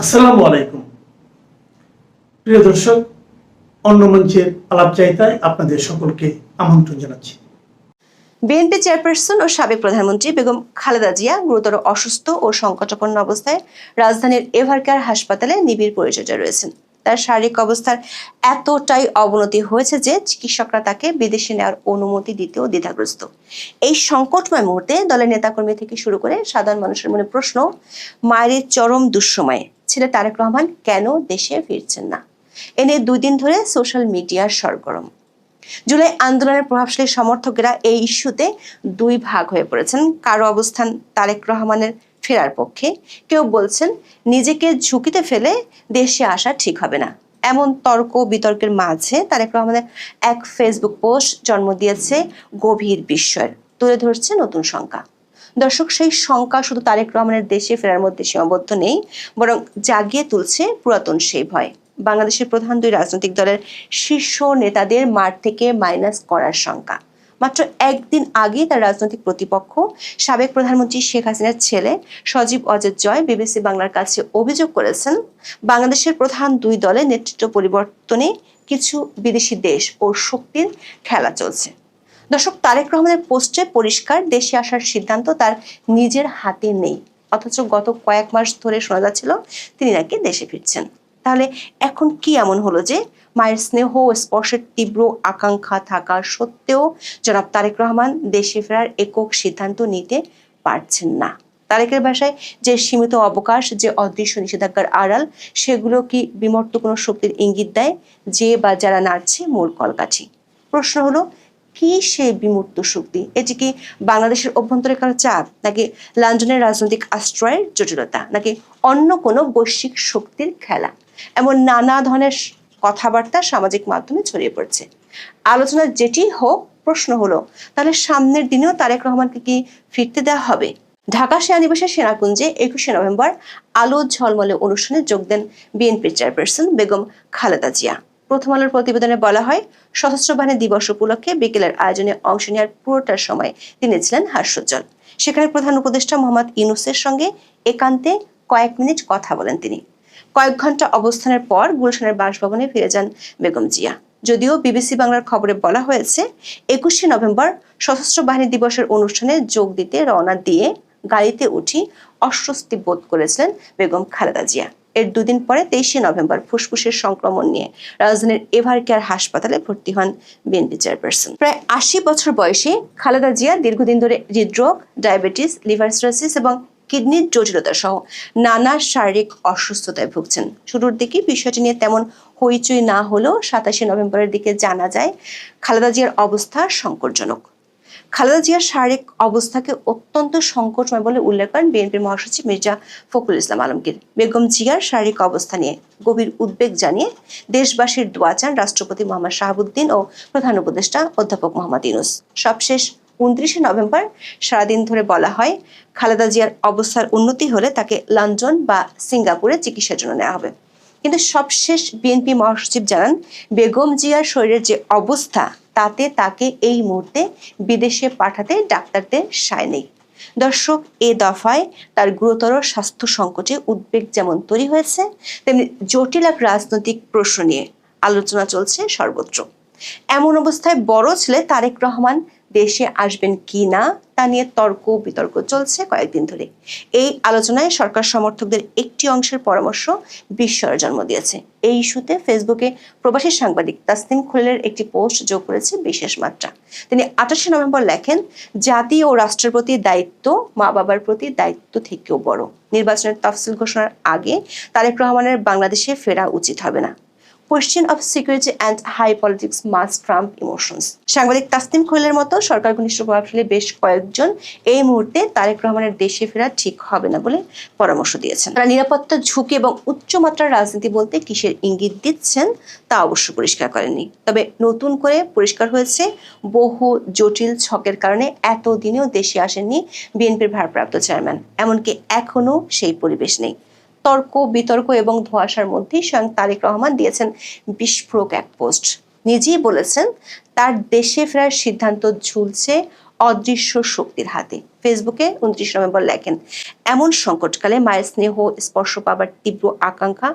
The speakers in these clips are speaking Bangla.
আসসালামু আলাইকুম প্রিয় দর্শক, অন্য মঞ্চের আলাপচারিতায় আপনাদের সকলকে আমন্ত্রণ জানাচ্ছি। বিএনপি চেয়ারপারসন ও সাবেক প্রধানমন্ত্রী বেগম খালেদা জিয়া গুরুতর অসুস্থ ও সংকটাপন্ন অবস্থায় রাজধানীর এভারকেয়ার হাসপাতালে নিবিড় পরিচর্যায় রয়েছেন। তার শারীরিক অবস্থার এতটাই অবনতি হয়েছে যে চিকিৎসকরা তাকে বিদেশে নেওয়ার অনুমতি দিতেও দ্বিধাগ্রস্ত। এই সংকটময় মুহূর্তে দলের নেতাকর্মী থেকে শুরু করে সাধারণ মানুষের মনে প্রশ্ন, মায়ের চরম দুঃসময়ে ছেলে তারেক রহমান কেন দেশে ফিরছেন না? এ নিয়ে 2 দিন ধরে সোশ্যাল মিডিয়ার সরগরম। জুলাই আন্দোলনের প্রভাবশালী সমর্থকেরা এই ইস্যুতে 2 ভাগ হয়ে পড়েছেন। কারো অবস্থান তারেক রহমানের ফেরার পক্ষে, কেউ বলছেন নিজেকে ঝুঁকিতে ফেলে দেশে আসা ঠিক হবে না। এমন তর্ক বিতর্কের মাঝে তারেক রহমানের এক ফেসবুক পোস্ট জন্ম দিয়েছে গভীর বিস্ময়ের, তুলে ধরছে নতুন শঙ্কা। দর্শক, সেই শঙ্কা শুধু তারেক রহমানের দেশে ফেরার মধ্যে সীমাবদ্ধ নেই, বরং জাগিয়ে তুলছে পুরাতন সেই ভয়। বাংলাদেশের প্রধান 2 রাজনৈতিক দলের শীর্ষ নেতাদের মাঠ থেকে মাইনাস করার শঙ্কা। মাত্র একদিন আগে তার রাজনৈতিক প্রতিপক্ষ সাবেক প্রধানমন্ত্রী শেখ হাসিনার ছেলে সজীব অজের জয় বিবিসি বাংলার কাছে অভিযোগ করেছেন, বাংলাদেশের প্রধান 2 দলের নেতৃত্ব পরিবর্তনে কিছু বিদেশি দেশ ও শক্তির খেলা চলছে। দর্শক, তারেক রহমানের পোস্টে পরিষ্কার, দেশে আসার সিদ্ধান্ত তার নিজের হাতে নেই, অথচ গত কয়েক মাস ধরে শোনা যাচ্ছিল তিনি নাকি দেশে ফিরছেন। তাহলে এখন কি এমন হলো যে মায়ের স্নেহ ও স্পর্শের তীব্র আকাঙ্ক্ষা থাকা সত্ত্বেও জনাব তারেক রহমান দেশে ফেরার একক সিদ্ধান্ত নিতে পারছেন না? তারেকের ভাষায় যে সীমিত অবকাশ, যে অদৃশ্য নিষেধাজ্ঞার আড়াল, সেগুলো কি বিমর্ত কোনো শক্তির ইঙ্গিত দেয়, যে বা যারা নাড়ছে মূল কলকাঠি? প্রশ্ন হলো, কি সেই বিমূর্ত শক্তি? এটি কি বাংলাদেশের অভ্যন্তরে কারো চাপ, নাকি লন্ডনের রাজনৈতিক আশ্রয়ের জটিলতা, নাকি অন্য কোনো বৈশ্বিক শক্তির খেলা? এমন নানা ধরনের কথাবার্তা সামাজিক মাধ্যমে ছড়িয়ে পড়ছে। আলোচনা যেটি হোক, প্রশ্ন হলো, তাহলে সামনের দিনেও তারেক রহমানকে কি ফিরতে দেওয়া হবে? ঢাকা সেনানিবাসের সেনাকুঞ্জে 21শে নভেম্বর আলো ঝলমলে অনুষ্ঠানে যোগ দেন বিএনপির চেয়ারপারসন বেগম খালেদা জিয়া। প্রথম আলোর প্রতিবেদনে বলা হয়, সশস্ত্র বাহিনী দিবস উপলক্ষে বিকেলের আয়োজনে অংশ নেওয়ার পুরোটার সময় তিনি ছিলেন হাস্যোজ্জ্বল। সেখানে প্রধান উপদেষ্টা মোহাম্মদ ইউনূসের সঙ্গে একান্তে কয়েক মিনিট কথা বলেন তিনি। কয়েক ঘন্টা অবস্থানের পর গুলশানের বাসভবনে ফিরে যান বেগম জিয়া। যদিও বিবিসি বাংলার খবরে বলা হয়েছে, 21শে নভেম্বর সশস্ত্র বাহিনী দিবসের অনুষ্ঠানে যোগ দিতে রওনা দিয়ে গাড়িতে উঠি অস্বস্তি বোধ করেছিলেন বেগম খালেদা জিয়া। এর 2 দিন পরে 23শে নভেম্বর ফুসফুসের সংক্রমণ নিয়ে রাজধানীর এভারকেয়ার হাসপাতালে ভর্তি হন বিএনপি চেয়ারপারসন। প্রায় 80 বছর বয়সে খালেদা জিয়া দীর্ঘদিন ধরে হৃদরোগ, ডায়াবেটিস, লিভার সিরোসিস এবং কিডনির জটিলতা সহ নানা শারীরিক অসুস্থতায় ভুগছেন। শুরুর দিকে বিষয়টি নিয়ে তেমন হইচই না হলেও 27শে নভেম্বরের দিকে জানা যায় খালেদা জিয়ার অবস্থা সংকটজনক। খালেদা জিয়ার শারীরিক অবস্থাকে অত্যন্ত সংকটময় বলে উল্লেখ করেন বিএনপির মহাসচিব মির্জা ফখরুল ইসলাম আলমগীর। বেগম জিয়ার শারীরিক অবস্থা নিয়ে গভীর উদ্বেগ জানিয়ে দেশবাসীর দোয়া চান রাষ্ট্রপতি মোহাম্মদ শাহাবুদ্দিন ও প্রধান উপদেষ্টা অধ্যাপক মোহাম্মদ ইউনূস। সবশেষ 29শে নভেম্বর সারাদিন ধরে বলা হয়, খালেদা জিয়ার অবস্থার উন্নতি হলে তাকে লন্ডন বা সিঙ্গাপুরে চিকিৎসার জন্য নেওয়া হবে। কিন্তু সবশেষ বিএনপি মহাসচিব জানান, বেগম জিয়ার শরীরের যে অবস্থা, তাতে তাকে এই মুহূর্তে বিদেশে পাঠাতে ডাক্তারদের সায় নেই। দর্শক, এ দফায় তার গুরুতর স্বাস্থ্য সংকটে উদ্বেগ যেমন তৈরি হয়েছে, তেমনি জটিল এক রাজনৈতিক প্রশ্ন নিয়ে আলোচনা চলছে সর্বত্র। এমন অবস্থায় বড় ছেলে তারেক রহমান দেশে আসবেন কি না তা নিয়ে তর্ক বিতর্ক চলছে কয়েকদিন ধরে। এই আলোচনায় সরকার সমর্থকদের একটি অংশের পরামর্শ বিস্ময়ের জন্ম দিয়েছে। এই ইস্যুতে ফেসবুকে প্রবাসী সাংবাদিক তাসনিম খলিলের একটি পোস্ট যোগ করেছে বিশেষ মাত্রা। তিনি 28শে নভেম্বর লেখেন, জাতি ও রাষ্ট্রের প্রতি দায়িত্ব মা বাবার প্রতি দায়িত্ব থেকেও বড়। নির্বাচনের তফসিল ঘোষণার আগে তারেক রহমানের বাংলাদেশে ফেরা উচিত হবে না। Question of security and high politics must trump emotions. সাংবাদিক তাসনিম খলিলের মতো সরকার ঘনিষ্ঠ প্রভাবশালী বেশ কয়েকজন এই মুহূর্তে তারেক রহমানের দেশে ফেরা ঠিক হবে না বলে পরামর্শ দিয়েছেন। তারা নিরাপত্তা ঝুঁকি এবং উচ্চমাত্রার রাজনীতি বলতে কিসের ইঙ্গিত দিচ্ছেন তা অবশ্য পরিষ্কার করেননি। তবে নতুন করে পরিষ্কার হয়েছে, বহু জটিল ছকের কারণে এতদিনেও দেশে আসেননি বিএনপির ভারপ্রাপ্ত চেয়ারম্যান। এমনকি এখনো সেই পরিবেশ নেই। তর্ক বিতর্ক এবং ধোঁয়াশার মধ্যেই স্বয়ং তারেক রহমান দিয়েছেন বিস্ফোরক এক পোস্ট। নিজেই বলেছেন, তার দেশে ফেরার সিদ্ধান্ত ঝুলছে অদৃশ্য শক্তির হাতে। ফেসবুকে 29 নভেম্বর লেখেন, এমন সংকটকালে মায়ের স্নেহ স্পর্শ পাবার তীব্র আকাঙ্ক্ষা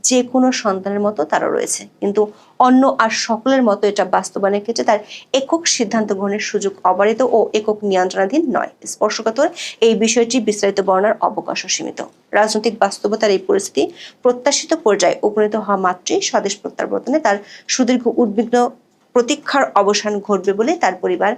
যে কোনো সন্তানের মতো তারও রয়েছে, কিন্তু অন্য আর সকলের মতো এটা বাস্তবায়নের ক্ষেত্রে তার একক সিদ্ধান্ত গ্রহণের সুযোগ অবারিত ও একক নিয়ন্ত্রণাধীন নয়। স্পর্শকাতর এই বিষয়টি বিস্তারিত বর্ণনার অবকাশও সীমিত। রাজনৈতিক বাস্তবতার এই পরিস্থিতি প্রত্যাশিত পর্যায়ে উপনীত হওয়া মাত্রই স্বদেশ প্রত্যাবর্তনে তার সুদীর্ঘ উদ্বিগ্ন প্রতীক্ষার অবসান ঘটবে বলে তার পরিবার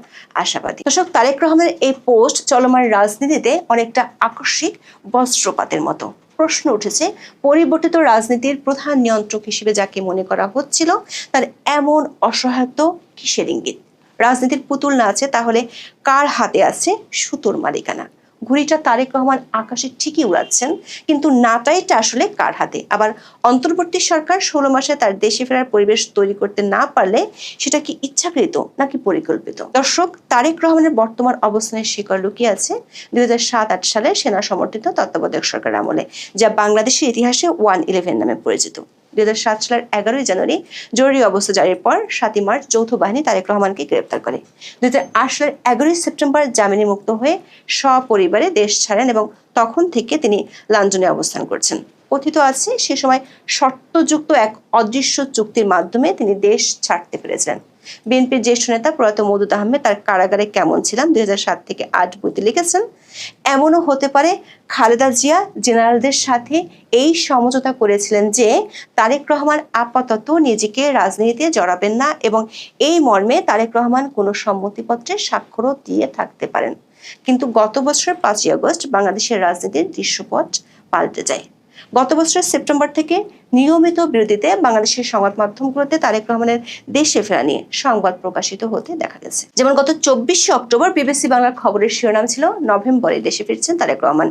আশাবাদী। দর্শক, তারেক রহমানের এই পোস্ট চলমান রাজনীতিতে অনেকটা আকস্মিক বস্ত্রপাতের মতো। প্রশ্ন উঠেছে, পরিবর্তিত রাজনীতির প্রধান নিয়ন্ত্রক হিসেবে যাকে মনে করা হচ্ছিল তার এমন অসহায়ত্ব কিসের ইঙ্গিত? রাজনীতির পুতুল না আছে, তাহলে কার হাতে আছে সুতোর মালিকানা? ঘুড়িটা তারেক রহমান আকাশে ঠিকই উড়াচ্ছেন, কিন্তু নাটাইটা আসলে কার হাতে? আবার অন্তর্বর্তী সরকার 16 মাসে তার দেশে ফেরার পরিবেশ তৈরি করতে না পারলে সেটা কি ইচ্ছাকৃত নাকি পরিকল্পিত? দর্শক, তারেক রহমানের বর্তমান অবস্থানের শিকড় লুকিয়ে আছে 2007-8 সালে সেনা সমর্থিত তত্ত্বাবধায়ক সরকার আমলে, যা বাংলাদেশের ইতিহাসে 111 নামে পরিচিত। 2007 সালের 11 জানুয়ারি জরুরি অবস্থা জারির পর 7 মার্চ যৌথ বাহিনী তারেক রহমানকে গ্রেপ্তার করে। 2008 সালের 11 সেপ্টেম্বর জামিনে মুক্ত হয়ে সপরিবারে দেশ ছাড়েন এবং তখন থেকে তিনি লন্ডনে অবস্থান করছেন। কথিত আছে সে সময় শর্তযুক্ত এক অদৃশ্য চুক্তির মাধ্যমে তিনি দেশ ছাড়তে পেরেছিলেন। বিএনপির জ্যেষ্ঠ নেতা প্রয়াত মওদুদ আহমেদ তার কারাগারে কেমন ছিলাম 2007 থেকে 8 বইতে লিখেছেন, এমনও হতে পারে খালেদা জিয়া জেনারেলদের সাথে এই সমঝোতা করেছিলেন যে তারেক রহমান আপাতত নিজেকে রাজনীতিতে জড়াবেন না এবং এই মর্মে তারেক রহমান কোনো সম্মতিপত্রে স্বাক্ষরও দিয়ে থাকতে পারেন। কিন্তু গত বছরের 5ই আগস্ট বাংলাদেশের রাজনীতির দৃশ্যপট পাল্টে যায়। গত বছরের সেপ্টেম্বর থেকে নিয়মিত বিরতিতে বাংলাদেশের সংবাদ মাধ্যমগুলোতে তারেক রহমানের দেশে ফেরা নিয়ে সংবাদ প্রকাশিত হতে দেখা গেছে। যেমন গত 24শে অক্টোবর বিবিসি বাংলার খবরের শিরোনাম ছিল, নভেম্বরে দেশে ফিরছেন তারেক রহমান,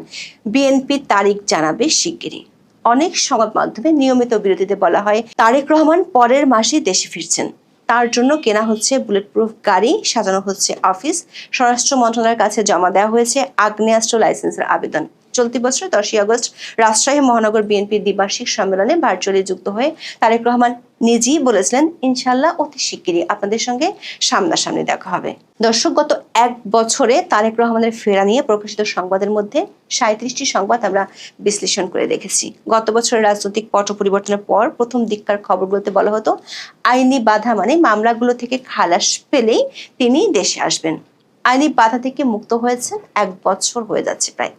বিএনপি তারিখ জানাবে শিগগিরই। অনেক সংবাদ মাধ্যমে নিয়মিত বিরতিতে বলা হয় তারেক রহমান পরের মাসেই দেশে ফিরছেন। তার জন্য কেনা হচ্ছে বুলেট প্রুফ গাড়ি, সাজানো হচ্ছে অফিস, স্বরাষ্ট্র মন্ত্রণালয়ের কাছে জমা দেওয়া হয়েছে আগ্নেয়াস্ত্র লাইসেন্সের আবেদন। চলতি বছর 10ই আগস্ট রাজশাহী মহানগর বিএনপির দ্বিবার্ষিক সম্মেলনে ভার্চুয়ালি যুক্ত হয়ে তারেক রহমান নিজেই বলেছিলেন, ইনশাআল্লাহ অতি শিগগিরই আপনাদের সঙ্গে সামনাসামনি দেখা হবে। দর্শক, গত 1 বছরে তারেক রহমানের ফেরা নিয়ে প্রকাশিত সংবাদের মধ্যে 37টি সংবাদ আমরা বিশ্লেষণ করে দেখেছি। গত বছরের রাজনৈতিক পট পরিবর্তনের পর প্রথম দিককার খবরগুলোতে বলা হতো আইনি বাধা মানে মামলাগুলো থেকে খালাস পেলেই তিনি দেশে আসবেন। আইনি বাধা থেকে মুক্ত হয়েছেন 1 বছর হয়ে যাচ্ছে প্রায়।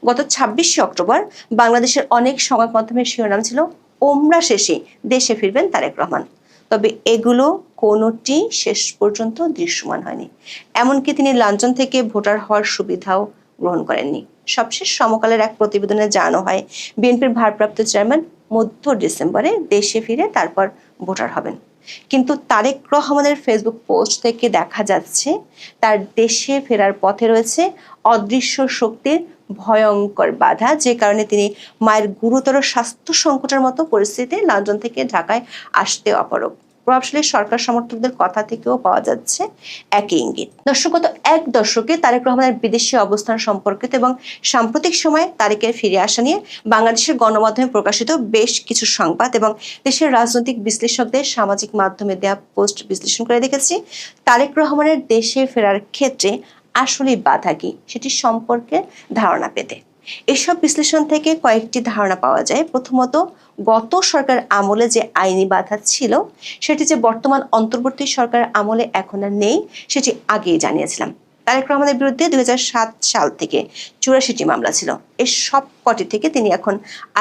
গত 26শে অক্টোবর বাংলাদেশের অনেক সংবাদ মাধ্যমের শিরোনাম ছিল, ওমরা শেষে দেশে ফিরবেন তারেক রহমান। তবে এগুলো কোনোটি শেষ পর্যন্ত দৃশ্যমান হয়নি। এমনকি তিনি লন্ডন থেকে ভোটার হওয়ার সুবিধাও গ্রহণ করেননি। সবশেষ সমকালের এক প্রতিবেদনে জানানো হয় বিএনপির ভারপ্রাপ্ত চেয়ারম্যান মধ্য ডিসেম্বরে দেশে ফিরে তারপর ভোটার হবেন। কিন্তু তারেক রহমানের ফেসবুক পোস্ট থেকে দেখা যাচ্ছে তার দেশে ফেরার পথে রয়েছে অদৃশ্য শক্তির ভয়ঙ্কর বাধা, যে কারণে তিনি মায়ের গুরুতর স্বাস্থ্য সংকটের মতো পরিস্থিতিতে লন্ডন থেকে ঢাকায় আসতে অপারগ। প্রভাবশালী সরকার সমর্থকদের কথা থেকেও পাওয়া যাচ্ছে একই ইঙ্গিত। দর্শক, গত 1 দশকে তারেক রহমানের বিদেশি অবস্থান সম্পর্কিত এবং সাম্প্রতিক সময়ে তারেকের ফিরে আসা নিয়ে বাংলাদেশের গণমাধ্যমে প্রকাশিত বেশ কিছু সংবাদ এবং দেশের রাজনৈতিক বিশ্লেষকদের সামাজিক মাধ্যমে দেওয়া পোস্ট বিশ্লেষণ করে দেখেছি তারেক রহমানের দেশে ফেরার ক্ষেত্রে আসলে বাধা কি সেটি সম্পর্কে ধারণা পেতে। এসব বিশ্লেষণ থেকে কয়েকটি ধারণা পাওয়া যায়। প্রথমত, গত সরকার আমলে যে আইনি বাধা ছিল সেটি যে বর্তমান অন্তর্বর্তী সরকার আমলে এখন আর নেই সেটি আগেই জানিয়েছিলাম। তারেক রহমানের বিরুদ্ধে 2007 সাল থেকে 84টি মামলা ছিল। এর সব কটি থেকে তিনি এখন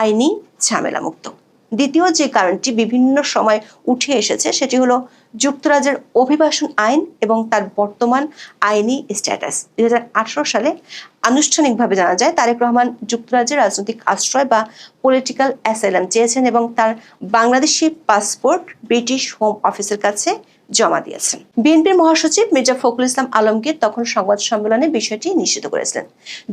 আইনি ঝামেলা মুক্ত। দ্বিতীয় যে কারণটি বিভিন্ন সময় উঠে এসেছে সেটি হলো যুক্তরাজ্যের অভিবাসন আইন এবং তার বর্তমান আইনি স্ট্যাটাস। 2018 সালে আনুষ্ঠানিকভাবে জানা যায় তারেক রহমান যুক্তরাজ্যের রাজনৈতিক আশ্রয় বা পলিটিক্যাল অ্যাসাইলাম চেয়েছেন এবং তার বাংলাদেশি পাসপোর্ট ব্রিটিশ হোম অফিসের কাছে জমা দিয়েছেন। বিএনপির মহাসচিব মির্জা ফখরুল ইসলাম আলমগীর তখন সংবাদ সম্মেলনে বিষয়টি নিশ্চিত করেছিলেন।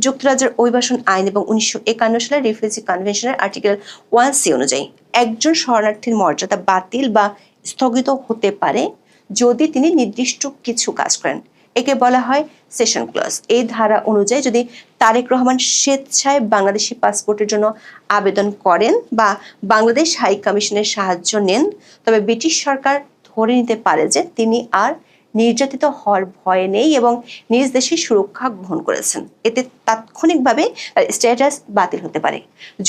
যুক্তরাজ্যের অভিবাসন আইন এবং 1951 সালের রিফিউজি কনভেনশনের আর্টিকেল 1C অনুযায়ী একজন শরণার্থীর মর্যাদা বাতিল বা স্থগিত হতে পারে যদি তিনি নির্দিষ্ট কিছু কাজ করেন। একে বলা হয় সেশন ক্লজ। এই ধারা অনুযায়ী যদি তারেক রহমান স্বেচ্ছায় বাংলাদেশি পাসপোর্টের জন্য আবেদন করেন বা বাংলাদেশ হাই কমিশনের সাহায্য নেন, তবে ব্রিটিশ সরকার ধরে নিতে পারে যে তিনি আর নির্যাতিত হওয়ার ভয় নেই এবং নিজ দেশে সুরক্ষা গ্রহণ করেছেন। এতে তাৎক্ষণিকভাবে তার স্ট্যাটাস বাতিল হতে পারে।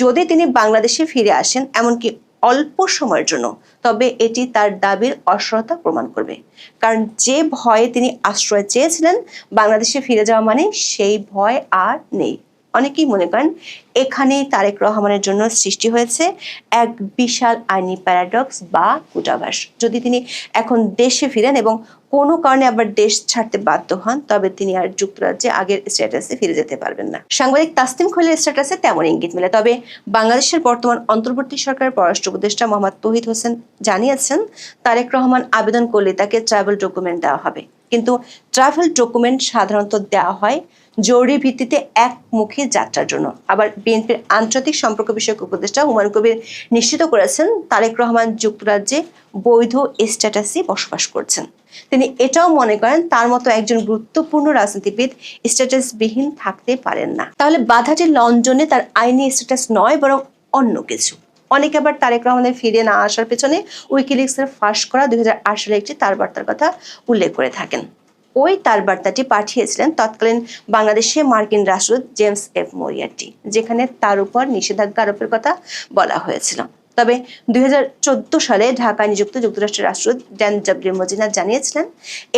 যদি তিনি বাংলাদেশে ফিরে আসেন, এমনকি অল্প সময়ের জন্য, তবে এটি তার দাবির অসরতা প্রমাণ করবে। কারণ যে ভয়ে তিনি আশ্রয় চেয়েছিলেন, বাংলাদেশে ফিরে যাওয়া মানে সেই ভয় আর নেই। অনেকেই মনে করেন এখানেই তারেক রহমানের জন্য সৃষ্টি হয়েছে এক বিশাল আইনি প্যারাডক্স বা কূটাভাস। যদি তিনি এখন দেশে ফিরেন এবং কোনো কারণে আবার দেশ ছাড়তে বাধ্য হন, তবে তিনি আর যুক্তরাজ্যে আগের স্ট্যাটাসে ফিরে যেতে পারবেন না। সাংবাদিক তাসনিম খলিলের স্ট্যাটাসে তেমন ইঙ্গিত মেলে। তবে বাংলাদেশের বর্তমান অন্তর্বর্তী সরকারের পররাষ্ট্র উপদেষ্টা মোহাম্মদ তৌহিদ হোসেন জানিয়েছেন, তারেক রহমান আবেদন করলে তাকে ট্রাভেল ডকুমেন্ট দেওয়া হবে। কিন্তু ট্রাভেল ডকুমেন্ট সাধারণত দেওয়া হয় জরুরি ভিত্তিতে একমুখী যাত্রার জন্য। আবার বিএনপির আন্তর্জাতিক সম্পর্ক বিষয়ক উপদেষ্টা হুমায়ুন কবির নিশ্চিত করেছেন, তারেক রহমান যুক্তরাজ্যে বৈধ স্ট্যাটাসে বসবাস করছেন। তিনি এটাও মনে করেন তার মতো একজন গুরুত্বপূর্ণ রাজনীতিবিদ স্ট্যাটাসবিহীন থাকতে পারেন না। তাহলে বাধাটি লন্ডনে তার আইনি স্ট্যাটাস নয়, বরং অন্য কিছু। অনেকে আবার তারেক রহমানের ফিরে না আসার পেছনে উইকিলিক্সের ফাঁস করা 2008 সালে একটি তার বার্তার কথা উল্লেখ করে থাকেন। ওই তার বার্তাটি পাঠিয়েছিলেন তৎকালীন বাংলাদেশে মার্কিন রাষ্ট্রদূত জেমস এফ মরিয়ার্টি, যেখানে তার উপর নিষেধাজ্ঞা আরোপের কথা বলা হয়েছিল। তবে 2014 সালে ঢাকায় নিযুক্ত যুক্তরাষ্ট্রের রাষ্ট্রদূত ড্যান ডব্লিউ মজীনা জানিয়েছিলেন,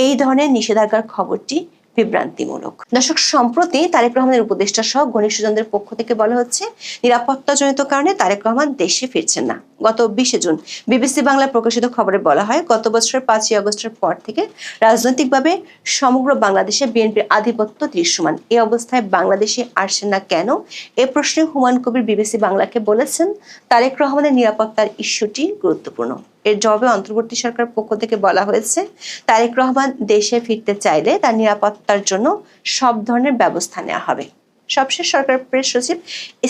এই ধরনের নিষেধাজ্ঞার খবরটি বিভ্রান্তিমূলক। দর্শক, সম্প্রতি তারেক রহমানের উপদেষ্টা সহ ঘনিষ্ঠজনদের পক্ষ থেকে বলা হচ্ছে, নিরাপত্তাজনিত কারণে তারেক রহমান দেশে ফিরছেন না। গত 20 জুন বিবিসি বাংলায় প্রকাশিত খবরে বলা হয়, গত বছরের 5ই আগস্টের পর থেকে রাজনৈতিকভাবে সমগ্র বাংলাদেশে বিএনপির আধিপত্য দৃশ্যমান। এই অবস্থায় বাংলাদেশে আসছেন না কেন? এ প্রশ্নে হুমায়ুন কবির বিবিসি বাংলাকে বলেছেন, তারেক রহমানের নিরাপত্তার ইস্যুটি গুরুত্বপূর্ণ। এর জবাবে অন্তর্বর্তী সরকারের পক্ষ থেকে বলা হয়েছে, তারেক রহমান দেশে ফিরতে চাইলে তার নিরাপত্তার জন্য সব ধরনের ব্যবস্থা নেওয়া হবে। সবশেষ সরকারের প্রেস সচিব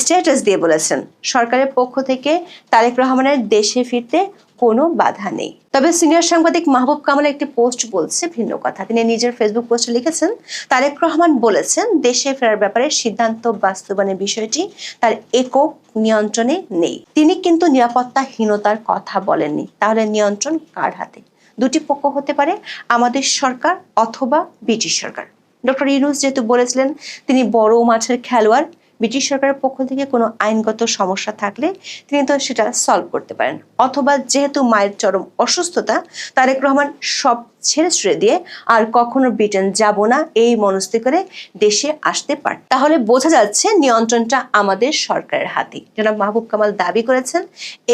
স্ট্যাটাস দিয়ে বলেছেন, সরকারের পক্ষ থেকে তারেক রহমানের দেশে ফিরতে কোনো বাধা নেই। তবে সিনিয়র সাংবাদিক মাহবুব কামালের একটি পোস্ট বলছে ভিন্ন কথা। তিনি নিজের ফেসবুক পোস্টে লিখেছেন, তারেক রহমান বলেছেন, দেশে ফেরার ব্যাপারে সিদ্ধান্ত বাস্তবায়নের বিষয়টি তার একক নিয়ন্ত্রণে নেই। তিনি কিন্তু নিরাপত্তাহীনতার কথা বলেননি। তাহলে নিয়ন্ত্রণ কার হাতে? দুটি পক্ষ হতে পারে, আমাদের সরকার অথবা ব্রিটিশ সরকার। ডক্টর ইউনূস যেহেতু বলেছিলেন তিনি বড় মাঠের খেলোয়াড়, ব্রিটিশ সরকারের পক্ষ থেকে কোনো আইনগত সমস্যা থাকলে তিনি তো সেটা সলভ করতে পারেন। অথবা যেহেতু মায়ের চরম অসুস্থতা, তারেক রহমান সব ছেড়ে ছুড়ে দিয়ে আর কখনো ব্রিটেন যাব না এই মনস্থির করে দেশে আসতে পারে। তাহলে বোঝা যাচ্ছে নিয়ন্ত্রণটা আমাদের সরকারের হাতে। জনাব মাহবুব কামাল দাবি করেছেন,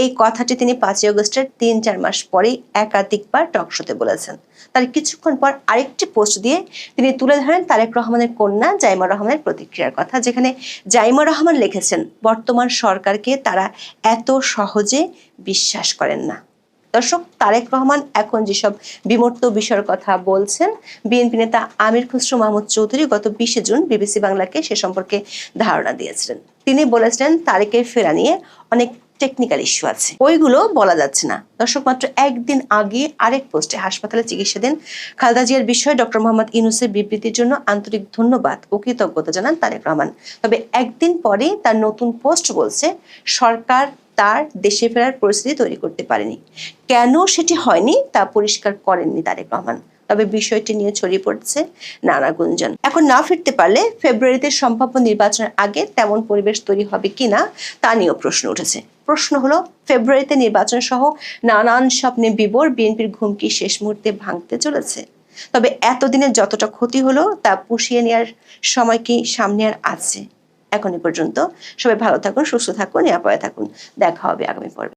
এই কথাটি তিনি 5ই আগস্টের 3-4 মাস পরেই একাধিকবার টকশোতে বলেছেন। তার কিছুক্ষণ পর আরেকটি পোস্ট দিয়ে তিনি তুলে ধরেন তারেক রহমানের কন্যা জাইমা রহমানের প্রতিক্রিয়ার কথা, যেখানে জাইমা রহমান লিখেছেন, বর্তমান সরকারকে তারা এত সহজে বিশ্বাস করেন না। দর্শক, তারেক রহমান এখন যেসব বিমূর্ত বিষয়ের কথা বলছেন, বিএনপি নেতা আমির খসরু মাহমুদ চৌধুরী গত 20 জুন বিবিসি বাংলাকে সে সম্পর্কে ধারণা দিয়েছিলেন। তিনি বলেছিলেন, তারেকের ফেরা নিয়ে অনেক টেকনিক্যাল ইস্যু আছে, ওইগুলো বলা যাচ্ছে না। দর্শক, মাত্র একদিন আগে আরেক পোস্টে হাসপাতালে চিকিৎসাধীন খালেদা জিয়ার বিষয়ে ডক্টর মোহাম্মদ ইউনূসের বিবৃতির জন্য আন্তরিক ধন্যবাদ ও কৃতজ্ঞতা জানান তারেক রহমান। তবে একদিন পরে তার নতুন পোস্ট বলছে, সরকার তার দেশে ফেরার পরিস্থিতি তৈরি করতে পারেনি। কেন সেটি হয়নি তা পরিষ্কার করেননি তারেক রহমান। তবে বিষয়টি নিয়ে ছড়িয়ে পড়ছে নানা গুঞ্জন। এখন না ফিরতে পারলে ফেব্রুয়ারিতে সম্ভাব্য নির্বাচনের আগে তেমন পরিবেশ তৈরি হবে কিনা তা নিয়েও প্রশ্ন উঠেছে। প্রশ্ন হলো, ফেব্রুয়ারিতে নির্বাচন সহ নানান স্বপ্নে বিভোর বিএনপির ঘুমকি শেষ মুহূর্তে ভাঙতে চলেছে। তবে এতদিনে যতটা ক্ষতি হলো তা পুষিয়ে নেওয়ার সময় কি সামনে আর আছে? এখন এ পর্যন্ত সবাই ভালো থাকুন, সুস্থ থাকুন, নিরাপদে থাকুন। দেখা হবে আগামী পর্বে।